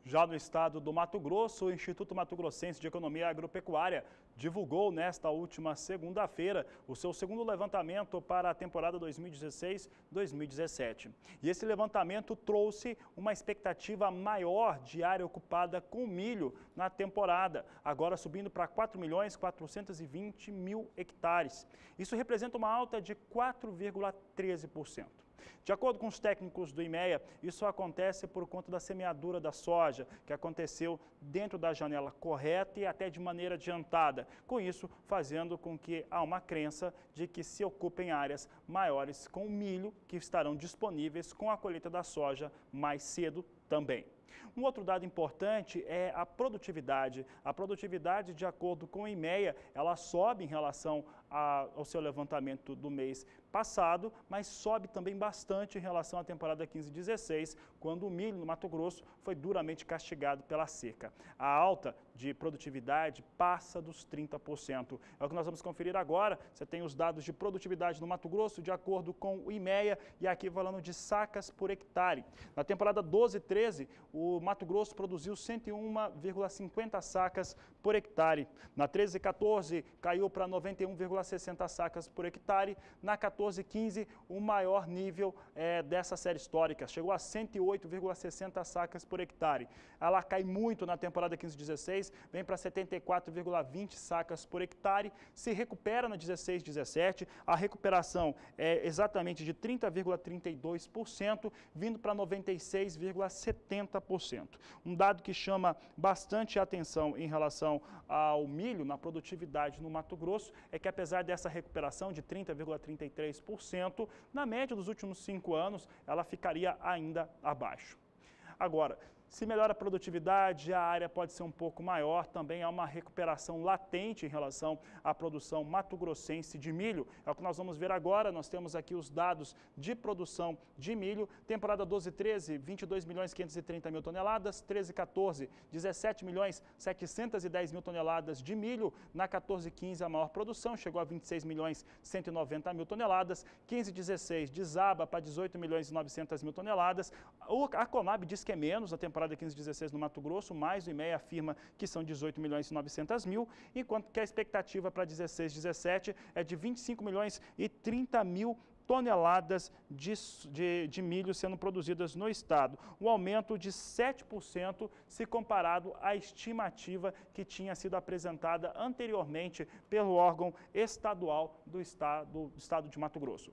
Já no estado do Mato Grosso, o Instituto Mato Grossense de Economia Agropecuária divulgou nesta última segunda-feira o seu segundo levantamento para a temporada 2016-2017. E esse levantamento trouxe uma expectativa maior de área ocupada com milho na temporada, agora subindo para 4.420.000 hectares. Isso representa uma alta de 4,13%. De acordo com os técnicos do IMEA, isso acontece por conta da semeadura da soja, que aconteceu dentro da janela correta e até de maneira adiantada. Com isso, fazendo com que há uma crença de que se ocupem áreas maiores com milho, que estarão disponíveis com a colheita da soja mais cedo também. Um outro dado importante é a produtividade. A produtividade, de acordo com o IMEA, ela sobe em relação ao seu levantamento do mês passado, mas sobe também bastante em relação à temporada 15-16, quando o milho no Mato Grosso foi duramente castigado pela seca. A alta de produtividade passa dos 30%. É o que nós vamos conferir agora. Você tem os dados de produtividade no Mato Grosso, de acordo com o IMEA, e aqui falando de sacas por hectare. Na temporada 12-13, o Mato Grosso produziu 101,50 sacas por hectare. Na 13-14, caiu para 91,60 sacas por hectare. Na 14-15, o maior nível dessa série histórica, chegou a 108,60 sacas por hectare. Ela cai muito na temporada 15-16, vem para 74,20 sacas por hectare, se recupera na 16-17, a recuperação é exatamente de 30,32%, vindo para 96,70%. Um dado que chama bastante atenção em relação ao milho na produtividade no Mato Grosso é que, apesar dessa recuperação de 30,33%, na média dos últimos 5 anos, ela ficaria ainda abaixo. Agora, se melhora a produtividade, a área pode ser um pouco maior, também há uma recuperação latente em relação à produção mato-grossense de milho. É o que nós vamos ver agora. Nós temos aqui os dados de produção de milho. Temporada 12-13, 22.530.000 toneladas. 13-14, 17.710.000 toneladas de milho. Na 14-15, a maior produção chegou a 26.190.000 toneladas. 15-16, desaba para 18.900.000 toneladas. A Conab diz que é menos a temporada 15-16 no Mato Grosso, mas o IMEA afirma que são 18.900.000, enquanto que a expectativa para 16-17 é de 25.030.000 toneladas de milho sendo produzidas no estado, um aumento de 7% se comparado à estimativa que tinha sido apresentada anteriormente pelo órgão estadual do estado de Mato Grosso.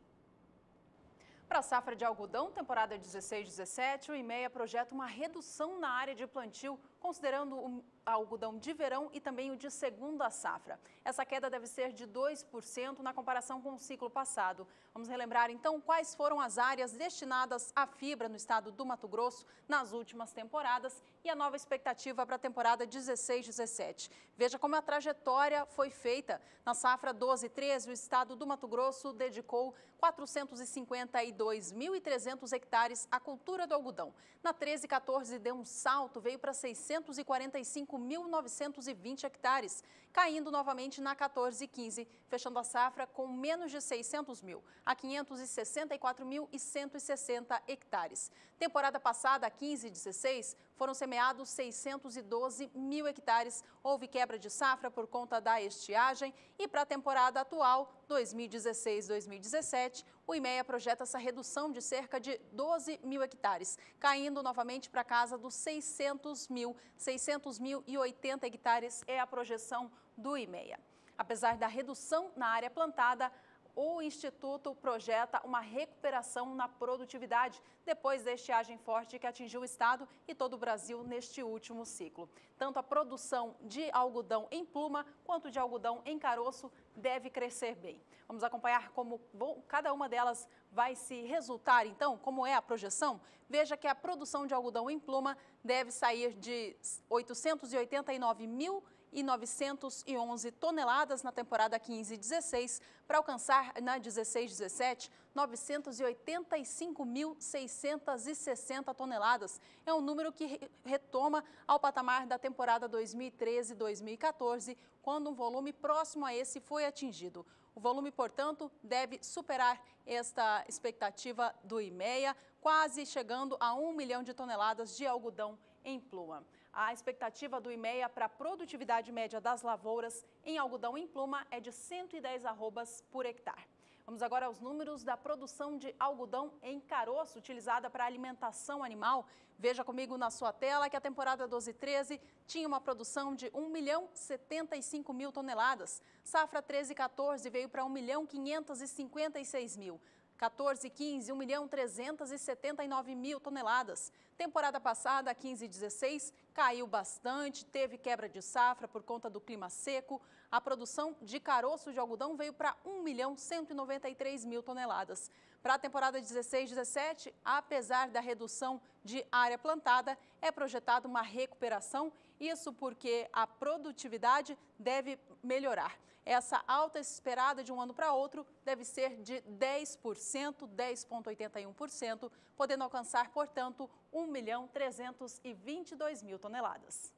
Para a safra de algodão, temporada 16-17, o IMEA projeta uma redução na área de plantio, considerando o algodão de verão e também o de segunda safra. Essa queda deve ser de 2% na comparação com o ciclo passado. Vamos relembrar então quais foram as áreas destinadas à fibra no estado do Mato Grosso nas últimas temporadas e a nova expectativa para a temporada 16-17. Veja como a trajetória foi feita. Na safra 12-13, o estado do Mato Grosso dedicou 452.300 hectares à cultura do algodão. Na 13-14 deu um salto, veio para 645.920 hectares, caindo novamente na 14-15, fechando a safra com menos de 600.000, a 564.160 hectares. Temporada passada, 15-16, foram semeados 612.000 hectares. Houve quebra de safra por conta da estiagem e para a temporada atual, 2016-2017, o IMEA projeta essa redução de cerca de 12.000 hectares, caindo novamente para a casa dos 600.000. 600.080 hectares é a projeção do IMEA. Apesar da redução na área plantada, o Instituto projeta uma recuperação na produtividade depois da estiagem forte que atingiu o estado e todo o Brasil neste último ciclo. Tanto a produção de algodão em pluma quanto de algodão em caroço deve crescer bem. Vamos acompanhar como cada uma delas vai se resultar, então, como é a projeção? Veja que a produção de algodão em pluma deve sair de 889.911 toneladas na temporada 15-16 para alcançar na 16-17 985.660 toneladas. É um número que retoma ao patamar da temporada 2013-2014, quando um volume próximo a esse foi atingido. O volume, portanto, deve superar esta expectativa do IMEA, quase chegando a 1 milhão de toneladas de algodão em pluma. A expectativa do IMEA para a produtividade média das lavouras em algodão em pluma é de 110 arrobas por hectare. Vamos agora aos números da produção de algodão em caroço, utilizada para alimentação animal. Veja comigo na sua tela que a temporada 12/13 tinha uma produção de 1.075.000 toneladas. Safra 13/14 veio para 1.556.000. 14/15, 1.379.000 toneladas. Temporada passada, 15/16, caiu bastante, teve quebra de safra por conta do clima seco. A produção de caroço de algodão veio para 1.193.000 toneladas. Para a temporada 16/17, apesar da redução de área plantada, é projetada uma recuperação, isso porque a produtividade deve melhorar. Essa alta esperada de um ano para outro deve ser de 10%, 10,81%, podendo alcançar, portanto, 1.322.000 toneladas.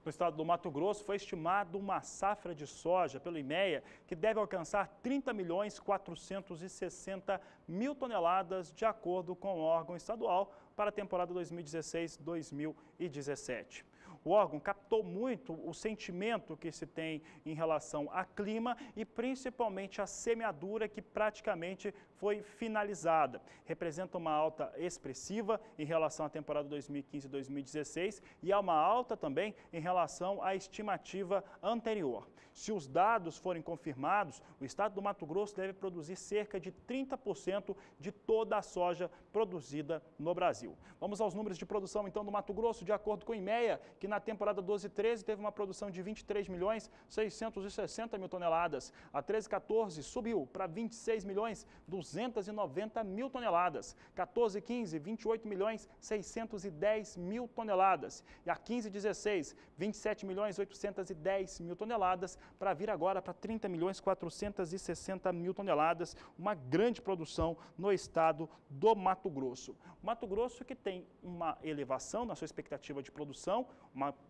No estado do Mato Grosso, foi estimado uma safra de soja pelo IMEA que deve alcançar 30.460.000 toneladas, de acordo com o órgão estadual, para a temporada 2016-2017. O órgão captou muito o sentimento que se tem em relação ao clima e principalmente a semeadura, que praticamente foi finalizada. Representa uma alta expressiva em relação à temporada 2015-2016 e há uma alta também em relação à estimativa anterior. Se os dados forem confirmados, o estado do Mato Grosso deve produzir cerca de 30% de toda a soja produzida no Brasil. Vamos aos números de produção então do Mato Grosso, de acordo com o IMEA, que na temporada 12/13 teve uma produção de 23.660.000 toneladas. A 13/14 subiu para 26.290.000 toneladas. 14/15, 28.610.000 toneladas. E a 15/16, 27.810.000 toneladas, para vir agora para 30.460.000 toneladas, uma grande produção no estado do Mato Grosso. O Mato Grosso que tem uma elevação na sua expectativa de produção,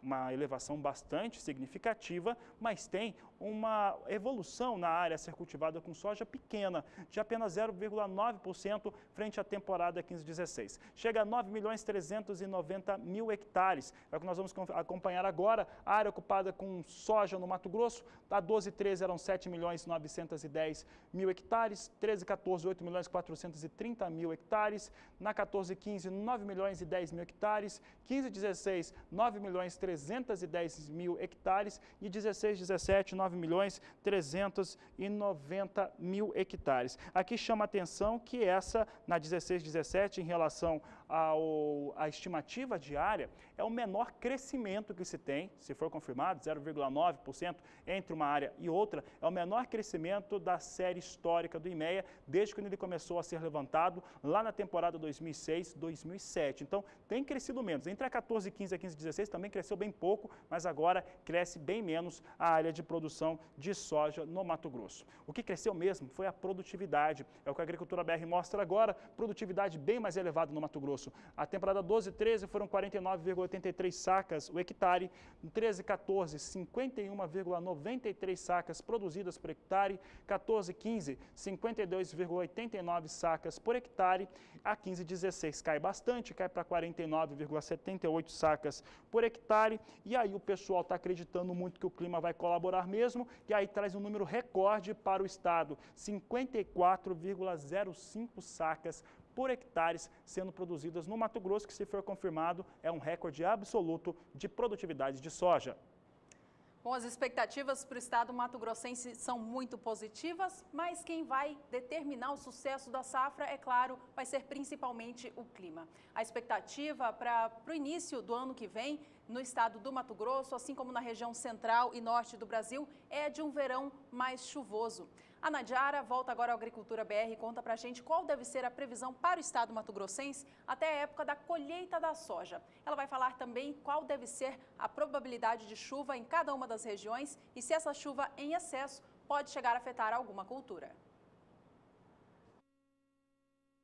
uma elevação bastante significativa, mas tem uma evolução na área a ser cultivada com soja pequena, de apenas 0,9% frente à temporada 15/16. Chega a 9.390.000 hectares. É o que nós vamos acompanhar agora. A área ocupada com soja no Mato Grosso, da 12/13 eram 7.910.000 hectares, 13/14, 8.430.000 hectares, na 14/15, 9.010.000 hectares, 15/16, 9.310.000 hectares e 16/17, 9.390.000 hectares. Aqui chama a atenção que essa, na 16/17, em relação à estimativa diária, é o menor crescimento que se tem, se for confirmado, 0,9% entre uma área e outra, é o menor crescimento da série histórica do IMEA, desde quando ele começou a ser levantado lá na temporada 2006-2007. Então, tem crescido menos. Entre a 14/15 e a 15/16 também cresceu bem pouco, mas agora cresce bem menos a área de produção de soja no Mato Grosso. O que cresceu mesmo foi a produtividade. É o que a Agricultura BR mostra agora, produtividade bem mais elevada no Mato Grosso. A temporada 12/13 foram 49,83 sacas o hectare, em 13/14, 51,93 sacas produzidas por hectare, 14/15, 52,89 sacas por hectare, a 15/16 cai bastante, cai para 49,78 sacas por hectare, e aí o pessoal está acreditando muito que o clima vai colaborar mesmo, e aí traz um número recorde para o estado, 54,05 sacas por hectares sendo produzidas no Mato Grosso, que, se for confirmado, é um recorde absoluto de produtividade de soja. Bom, as expectativas para o estado mato-grossense são muito positivas, mas quem vai determinar o sucesso da safra, é claro, vai ser principalmente o clima. A expectativa para o início do ano que vem, no estado do Mato Grosso, assim como na região central e norte do Brasil, é de um verão mais chuvoso. A Nadiara volta agora ao Agricultura BR e conta pra gente qual deve ser a previsão para o estado mato-grossense até a época da colheita da soja. Ela vai falar também qual deve ser a probabilidade de chuva em cada uma das regiões e se essa chuva em excesso pode chegar a afetar alguma cultura.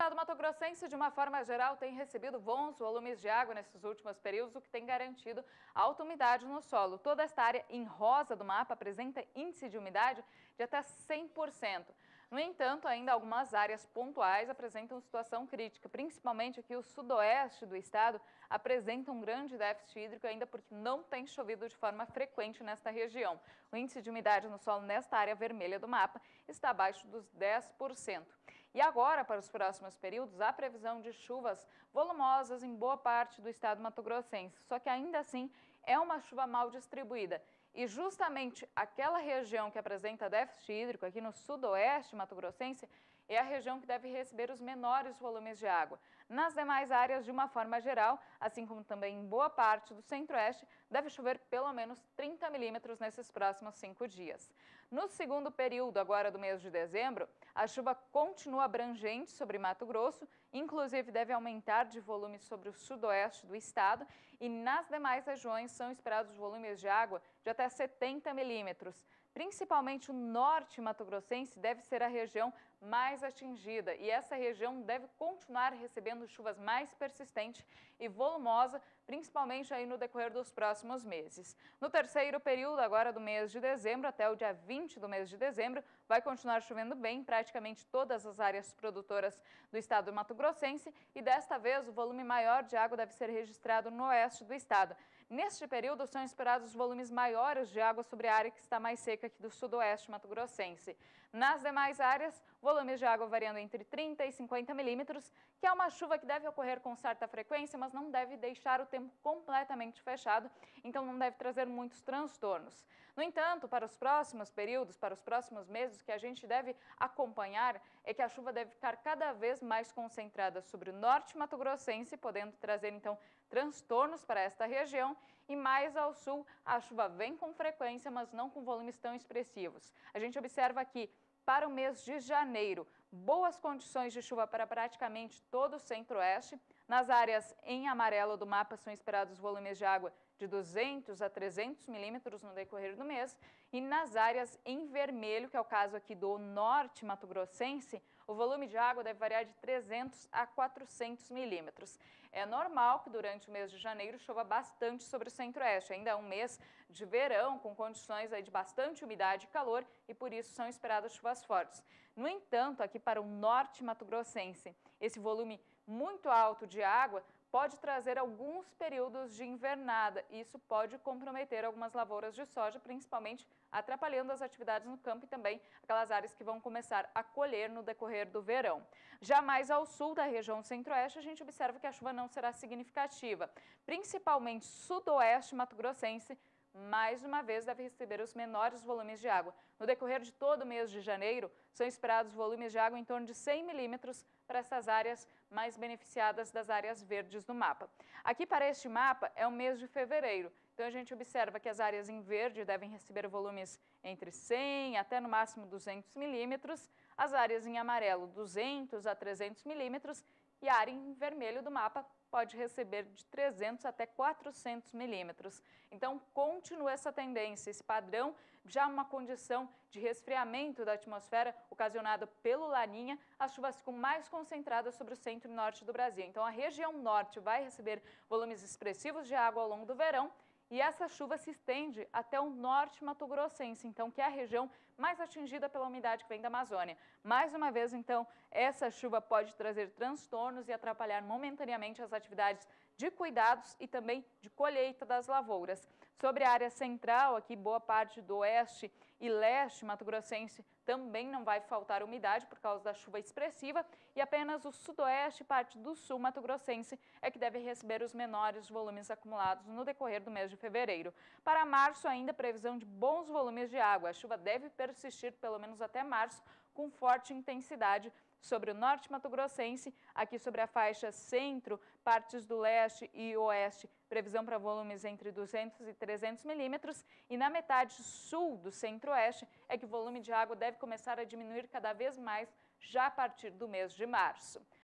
O estado mato-grossense, de uma forma geral, tem recebido bons volumes de água nesses últimos períodos, o que tem garantido alta umidade no solo. Toda esta área em rosa do mapa apresenta índice de umidade de até 100%. No entanto, ainda algumas áreas pontuais apresentam situação crítica, principalmente aqui o sudoeste do estado apresenta um grande déficit hídrico, ainda porque não tem chovido de forma frequente nesta região. O índice de umidade no solo nesta área vermelha do mapa está abaixo dos 10%. E agora, para os próximos períodos, há previsão de chuvas volumosas em boa parte do estado mato-grossense, só que ainda assim é uma chuva mal distribuída. E justamente aquela região que apresenta déficit hídrico, aqui no sudoeste mato-grossense, é a região que deve receber os menores volumes de água. Nas demais áreas, de uma forma geral, assim como também em boa parte do centro-oeste, deve chover pelo menos 30 milímetros nesses próximos 5 dias. No segundo período, agora do mês de dezembro, a chuva continua abrangente sobre Mato Grosso, inclusive deve aumentar de volume sobre o sudoeste do estado e nas demais regiões são esperados volumes de água de até 70 milímetros. Principalmente o norte mato-grossense deve ser a região mais atingida e essa região deve continuar recebendo chuvas mais persistentes e volumosa, principalmente aí no decorrer dos próximos meses. No terceiro período, agora do mês de dezembro até o dia 20 do mês de dezembro, vai continuar chovendo bem em praticamente todas as áreas produtoras do estado mato-grossense e desta vez o volume maior de água deve ser registrado no oeste do estado. Neste período, são esperados volumes maiores de água sobre a área que está mais seca aqui do sudoeste mato-grossense. Nas demais áreas, volumes de água variando entre 30 e 50 milímetros, que é uma chuva que deve ocorrer com certa frequência, mas não deve deixar o tempo completamente fechado, então não deve trazer muitos transtornos. No entanto, para os próximos períodos, para os próximos meses, o que a gente deve acompanhar é que a chuva deve ficar cada vez mais concentrada sobre o norte mato-grossense, podendo trazer então transtornos para esta região, e mais ao sul a chuva vem com frequência, mas não com volumes tão expressivos. A gente observa aqui para o mês de janeiro, boas condições de chuva para praticamente todo o centro-oeste. Nas áreas em amarelo do mapa são esperados volumes de água de 200 a 300 milímetros no decorrer do mês. E nas áreas em vermelho, que é o caso aqui do norte mato-grossense, o volume de água deve variar de 300 a 400 milímetros. É normal que durante o mês de janeiro chova bastante sobre o centro-oeste. Ainda é um mês de verão, com condições aí de bastante umidade e calor, e por isso são esperadas chuvas fortes. No entanto, aqui para o norte mato-grossense, esse volume muito alto de água pode trazer alguns períodos de invernada e isso pode comprometer algumas lavouras de soja, principalmente atrapalhando as atividades no campo e também aquelas áreas que vão começar a colher no decorrer do verão. Já mais ao sul da região centro-oeste, a gente observa que a chuva não será significativa, principalmente sudoeste mato-grossense, mais uma vez deve receber os menores volumes de água. No decorrer de todo o mês de janeiro, são esperados volumes de água em torno de 100 milímetros para essas áreas mais beneficiadas das áreas verdes do mapa. Aqui para este mapa é o mês de fevereiro, então a gente observa que as áreas em verde devem receber volumes entre 100 até no máximo 200 milímetros, as áreas em amarelo 200 a 300 milímetros e a área em vermelho do mapa pode receber de 300 até 400 milímetros. Então, continua essa tendência, esse padrão, já uma condição de resfriamento da atmosfera ocasionado pelo Laninha, as chuvas ficam mais concentradas sobre o centro e norte do Brasil. Então, a região norte vai receber volumes expressivos de água ao longo do verão, e essa chuva se estende até o norte mato-grossense, então, que é a região mais atingida pela umidade que vem da Amazônia. Mais uma vez, então, essa chuva pode trazer transtornos e atrapalhar momentaneamente as atividades de cuidados e também de colheita das lavouras. Sobre a área central, aqui boa parte do oeste e leste mato-grossense também não vai faltar umidade por causa da chuva expressiva e apenas o sudoeste e parte do sul mato-grossense é que deve receber os menores volumes acumulados no decorrer do mês de fevereiro. Para março, ainda previsão de bons volumes de água. A chuva deve persistir pelo menos até março com forte intensidade sobre o norte mato-grossense, aqui sobre a faixa centro, partes do leste e oeste, previsão para volumes entre 200 e 300 milímetros, e na metade sul do centro-oeste é que o volume de água deve começar a diminuir cada vez mais já a partir do mês de março.